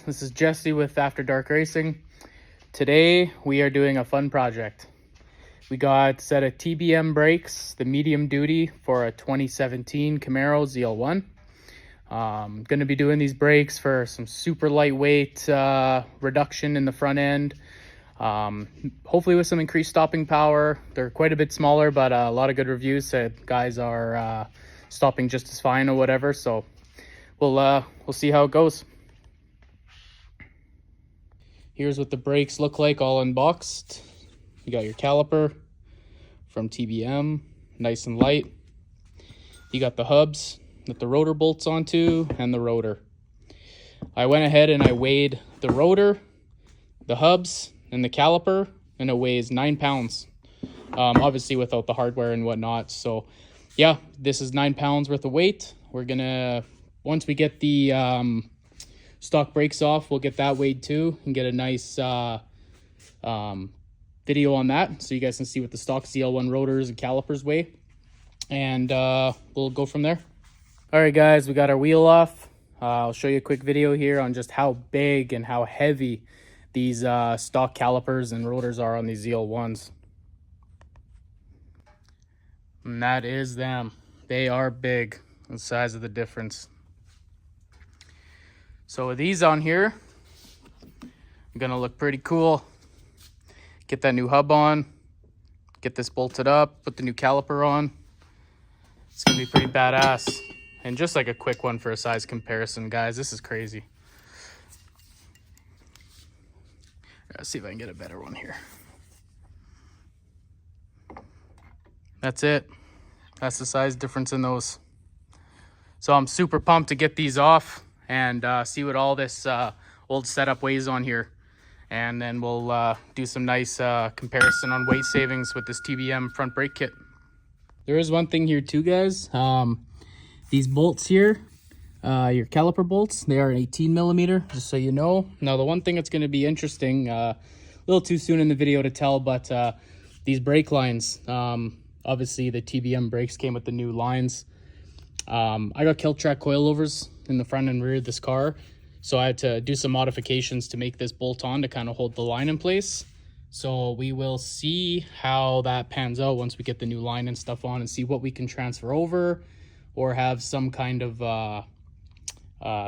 this is Jesse with After Dark Racing. Today we are doing a fun project. We got a set of TBM brakes, the medium duty for a 2017 Camaro ZL1. Going to be doing these brakes for some super lightweight reduction in the front end. Hopefully with some increased stopping power. They're quite a bit smaller, but a lot of good reviews said guys are stopping just as fine or whatever. So we'll see how it goes. Here's what the brakes look like all unboxed. You got your caliper from TBM, nice and light. You got the hubs that the rotor bolts onto and the rotor. I went ahead and I weighed the rotor, the hubs, and the caliper, and it weighs 9 pounds. Obviously without the hardware and whatnot. So yeah, this is 9 pounds worth of weight. We're gonna, once we get the stock brakes off, we'll get that weighed too and get a nice video on that so you guys can see what the stock ZL1 rotors and calipers weigh, and we'll go from there. All right guys, we got our wheel off. I'll show you a quick video here on just how big and how heavy these stock calipers and rotors are on these ZL1s. And that is them. They are big, the size of the difference. So with these on here, I'm gonna look pretty cool. Get that new hub on, get this bolted up, put the new caliper on. It's gonna be pretty badass. And just like a quick one for a size comparison, guys, this is crazy. Let's see if I can get a better one here. That's it. That's the size difference in those. So I'm super pumped to get these off and see what all this old setup weighs on here. And then we'll do some nice comparison on weight savings with this TBM front brake kit. There is one thing here too, guys. These bolts here, your caliper bolts, they are 18 millimeter, just so you know. Now the one thing that's going to be interesting, a little too soon in the video to tell, but these brake lines, obviously the TBM brakes came with the new lines. I got Keltrack coilovers in the front and rear of this car, so I had to do some modifications to make this bolt on to kind of hold the line in place. So we will see how that pans out once we get the new line and stuff on, and see what we can transfer over or have some kind of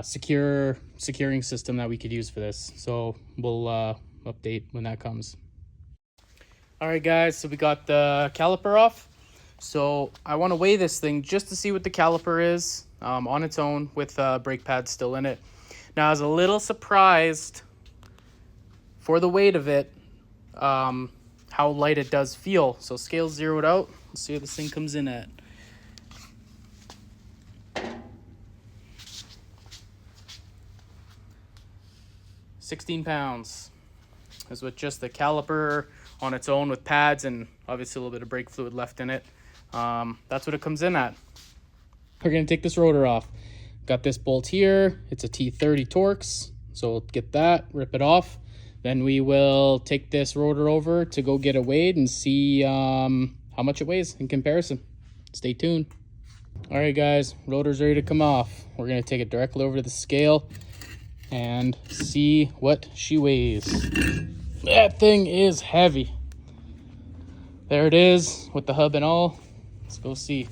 securing system that we could use for this. So we'll update when that comes. All right guys, so we got the caliper off. So I want to weigh this thing just to see what the caliper is on its own with brake pads still in it. Now I was a little surprised for the weight of it, how light it does feel. So scale zeroed out. Let's see what this thing comes in at. £16 is with just the caliper on its own with pads and obviously a little bit of brake fluid left in it. That's what it comes in at. We're going to take this rotor off. Got this bolt here. It's a T30 Torx. So we'll get that, rip it off. Then we will take this rotor over to go get it weighed and see how much it weighs in comparison. Stay tuned. All right, guys, rotor's ready to come off. We're going to take it directly over to the scale and see what she weighs. That thing is heavy. There it is with the hub and all. Let's go see.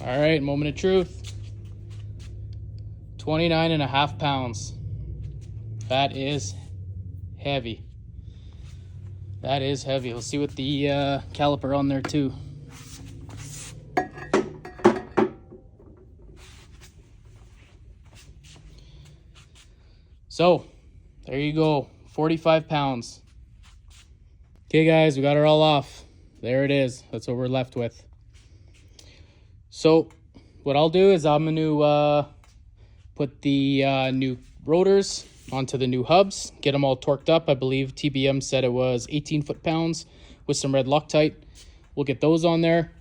All right, moment of truth. 29.5 pounds. That is heavy. That is heavy. Let's see what the caliper on there too. So there you go, 45 pounds. Okay guys, we got her all off. There it is. That's what we're left with. So what I'll do is I'm going to put the new rotors onto the new hubs, get them all torqued up. I believe TBM said it was 18 foot-pounds with some red Loctite. We'll get those on there.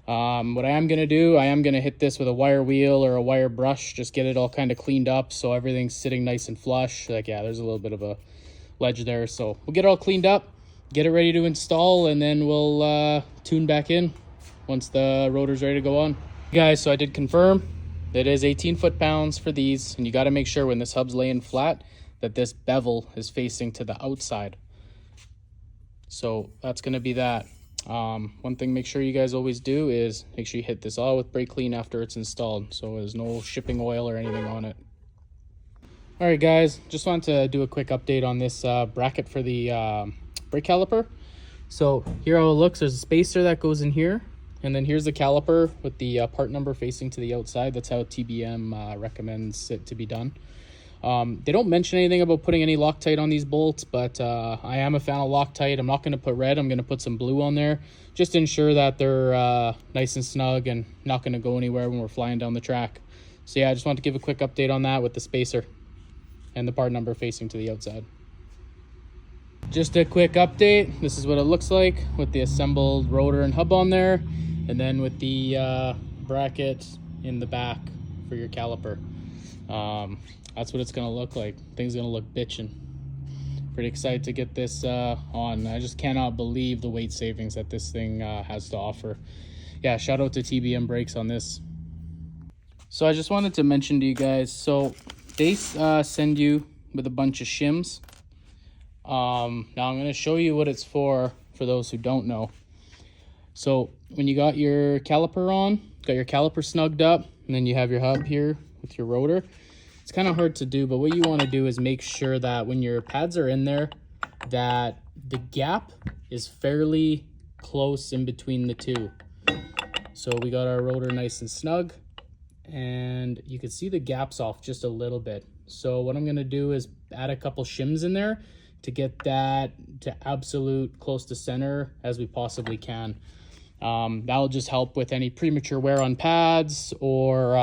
What I am going to do, I am going to hit this with a wire wheel or a wire brush, just get it all kind of cleaned up so everything's sitting nice and flush. Like, yeah, there's a little bit of a ledge there. So we'll get it all cleaned up, get it ready to install, and then we'll tune back in. once the rotor's ready to go on. Guys, so I did confirm it is 18 foot-pounds for these, and you got to make sure when this hub's laying flat that this bevel is facing to the outside. So that's going to be that. One thing make sure you guys always do is make sure you hit this all with brake clean after it's installed, so there's no shipping oil or anything on it. All right guys, just wanted to do a quick update on this bracket for the brake caliper. So here how it looks, there's a spacer that goes in here, and then here's the caliper with the part number facing to the outside. That's how TBM recommends it to be done. They don't mention anything about putting any Loctite on these bolts, but I am a fan of Loctite. I'm not going to put red. I'm going to put some blue on there just to ensure that they're nice and snug and not going to go anywhere when we're flying down the track. So yeah, I just want to give a quick update on that with the spacer and the part number facing to the outside. Just a quick update. This is what it looks like with the assembled rotor and hub on there, and then with the bracket in the back for your caliper. That's what it's gonna look like. Things gonna look bitchin'. Pretty excited to get this on. I just cannot believe the weight savings that this thing has to offer. Yeah, shout out to TBM Brakes on this. So I just wanted to mention to you guys, so they send you with a bunch of shims. Now I'm gonna show you what it's for those who don't know. So when you got your caliper on, got your caliper snugged up, and then you have your hub here with your rotor. It's kind of hard to do, but what you want to do is make sure that when your pads are in there, that the gap is fairly close in between the two. So we got our rotor nice and snug, and you can see the gaps off just a little bit. So what I'm going to do is add a couple shims in there to get that to absolute close to center as we possibly can. That'll just help with any premature wear on pads or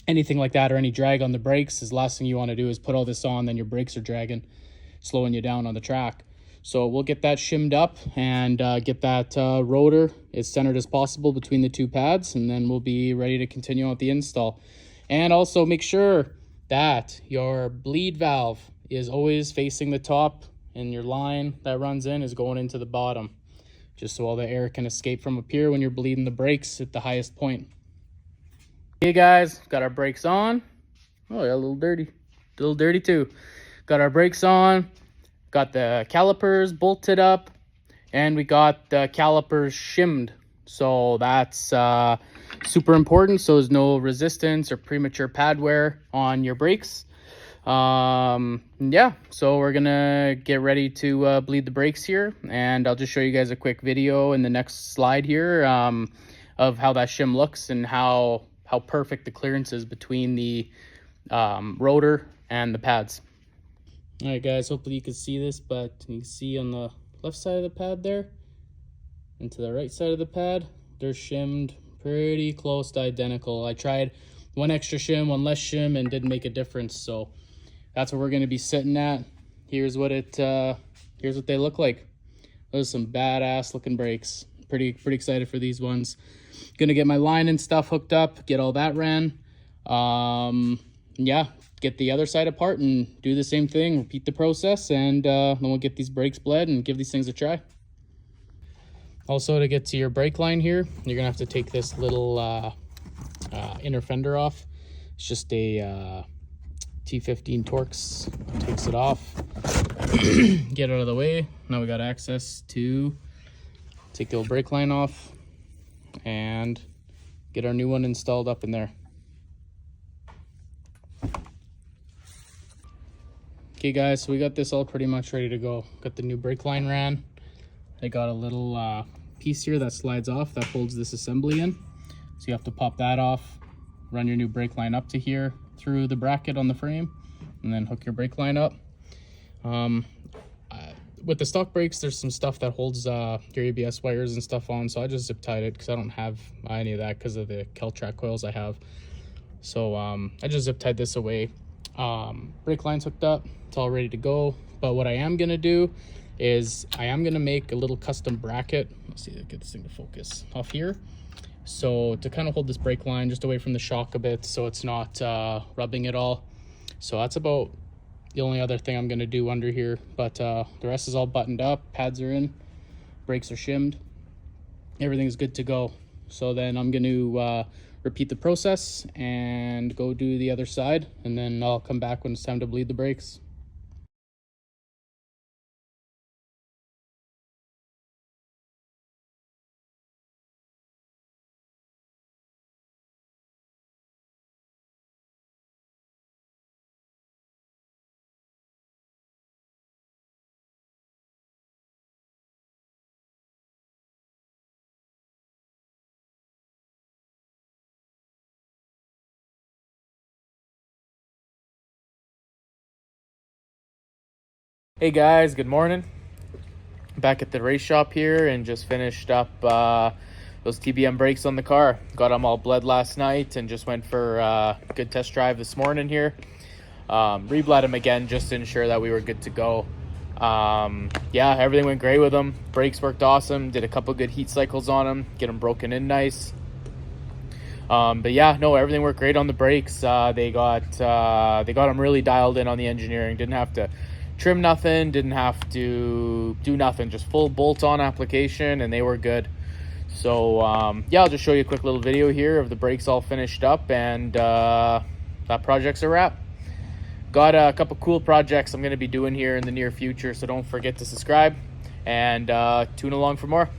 anything like that, or any drag on the brakes. Is the last thing you want to do is put all this on, then your brakes are dragging, slowing you down on the track. So we'll get that shimmed up and get that rotor as centered as possible between the two pads, and then we'll be ready to continue on with the install. And also make sure that your bleed valve is always facing the top, and your line that runs in is going into the bottom, just so all the air can escape from up here when you're bleeding the brakes at the highest point. Hey guys, got our brakes on. Oh yeah, a little dirty too. Got our brakes on, got the calipers bolted up, and we got the calipers shimmed. So that's super important, so there's no resistance or premature pad wear on your brakes. Yeah, so we're gonna get ready to bleed the brakes here, and I'll just show you guys a quick video in the next slide here of how that shim looks and how perfect the clearance is between the rotor and the pads. All right guys, hopefully you can see this, but you can see on the left side of the pad there and to the right side of the pad, they're shimmed pretty close to identical. I tried one extra shim, one less shim, and didn't make a difference. So that's what we're going to be sitting at. Here's what they look like. Those are some badass looking brakes. Pretty excited for these ones. Gonna get my line and stuff hooked up, get all that ran. Yeah, get the other side apart and do the same thing, repeat the process, and then we'll get these brakes bled and give these things a try. Also, to get to your brake line here, you're gonna have to take this little inner fender off. It's just a T15 Torx, takes it off. Get out of the way. Now we got access to take the old brake line off and get our new one installed up in there. Okay guys, so we got this all pretty much ready to go. Got the new brake line ran. I got a little piece here that slides off that holds this assembly in. So you have to pop that off, run your new brake line up to here through the bracket on the frame, and then hook your brake line up. With the stock brakes, there's some stuff that holds your ABS wires and stuff on, so I just zip tied it because I don't have any of that because of the Kel-Track coils I have. So I just zip tied this away. Brake line's hooked up, it's all ready to go. But what I am gonna do is I am gonna make a little custom bracket. Let's see, get this thing to focus off here. So to kind of hold this brake line just away from the shock a bit so it's not rubbing it all. So that's about the only other thing I'm gonna do under here, but the rest is all buttoned up, pads are in, brakes are shimmed. everything's good to go. So then I'm going to repeat the process and go do the other side, and then I'll come back when it's time to bleed the brakes. Hey guys, good morning. Back at the race shop here and just finished up those TBM brakes on the car. Got them all bled last night and just went for a good test drive this morning here. Rebled them again just to ensure that we were good to go. Yeah, everything went great with them. Brakes worked awesome. Did a couple good heat cycles on them, get them broken in nice. But yeah, no, everything worked great on the brakes. They got them really dialed in on the engineering. Didn't have to trim nothing, didn't have to do nothing, just full bolt-on application, and they were good. So yeah, I'll just show you a quick little video here of the brakes all finished up, and that project's a wrap. Got a couple cool projects I'm going to be doing here in the near future, so don't forget to subscribe and tune along for more.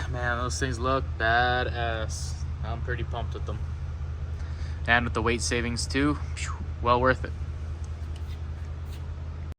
Man, those things look badass. I'm pretty pumped with them. And with the weight savings too, well worth it.